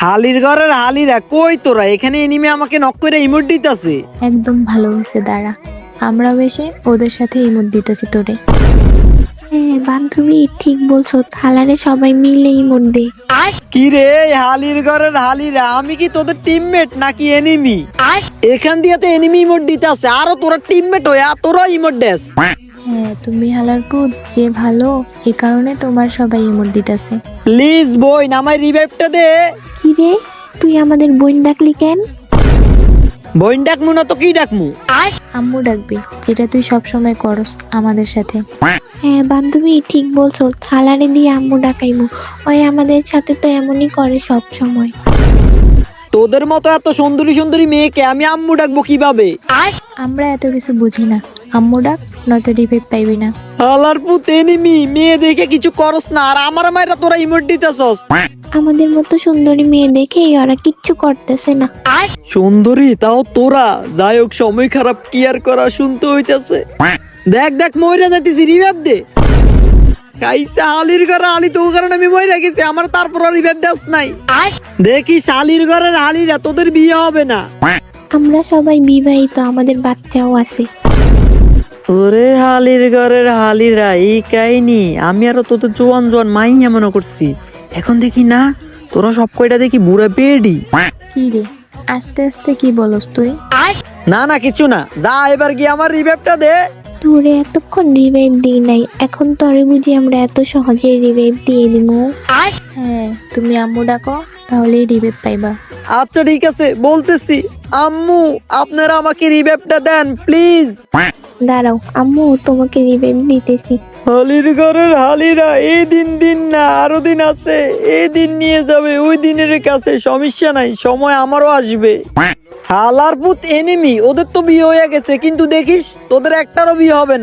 হালির ঘরের হালিরা কই তোরা? এখানে এনিমে আমাকে নক করে ইমোট দিতেছে। একদম ভালো হয়েছে, দাঁড়া আমরাও এসে ওদের সাথে ইমোট দিতেছি তোরে। হ্যাঁ বান্ধবী ঠিক বলছো, থালারে সবাই মিলে ইমোট দে। কি রে হালির ঘরের হালিরা, আমি কি তোদের টিমমেট নাকি এনিমি? এখান দিয়ে তো এনিমি ইমোট দিতেছে, আরো তোরা টিমমেট হয়ে তোরা ইমোট দেস। হ্যাঁ তুমি হালার পুত যে ভালো, এই কারণে তোমার সবাই ইমোট দিতেছে। প্লিজ বই নামাই রিভাইভটা দে। কি রে, তুই আমাদের বোন ডাকলি কেন? বইন ডাকমু না তো কি ডাকমু? আম্মু ডাকবি, যেটা তুই সব সময় করস আমাদের সাথে। হ্যাঁ বান্ধবী ঠিক বলছো, থালারে দিয়ে আম্মু ডাকাইমু। ওই আমাদের সাথে তো এমনই করে সব সময়। তোদের মতো এত সুন্দরী সুন্দরী মেয়েকে আমি আম্মু ডাকবো কিভাবে? আমরা এত কিছু বুঝি না, আম্মু ডাক নয়তো রিভাইভ পাইবি না। হালার পুত এনিমি, মেয়ে দেখে কিছু করস না আর আমার মায়েরা তোরা ইমোট দিতেছস। আমাদের মতো সুন্দরী মেয়ে দেখে ওরা কিচ্ছু করতেছে না। সুন্দরী তাও তোরা, যাই হোক সময় খারাপ কি আর করা, শুনতে হইতাছে। দেখ দেখ মইরা যাইতেছি, রিভাইভ দে। কাইসা হালির ঘরে হালি, তো কারণে আমি মইরা গেছি, আমার তারপর রিভাইভ দাস নাই। দেখি শালির ঘরের হালিরা তোদের বিয়ে হবে না। আমরা সবাই বিবাহিত, আমাদের বাচ্চাও আছে। ওরে হালির ঘরের হালিরা, এই কাহিনী। আমি আরো তোদের জোয়ান জোয়ান মাইয়া মনে করছি, এখন দেখি না তোরা সব কয়টা দেখি বুড়া পেডি। কি রে আস্তে আস্তে কি বলস তুই? না না কিছু না, যা এবার গিয়ে আমার রিভাইভটা দে। তোরে এতক্ষণ রিভাইভ দিই নাই, এখন তরে বুঝি আমরা এত সহজে রিভাইভ দিয়ে দিমু? হ্যাঁ তুমি আম্মু ডাকো, তাহলেই রিভাইভ পাইবা। আচ্ছা ঠিক আছে বলতেছি। আম্মু আপনারা আমাকে রিভাইভটা দেন প্লিজ। দাঁড়াও আম্মু, তোমাকে রিভাইভ দিতেছি। হালির ঘরের হালিরা, এই দিন দিন না আরো দিন আছে, এই দিন নিয়ে যাবে ওই দিনের কাছে, সমস্যা নাই, সময় আমারও আসবে। হালার পুত এনিমি, ওদের তো বিয়ে হয়ে গেছে, কিন্তু দেখিস তোদের একটারও বিয়ে হবে না।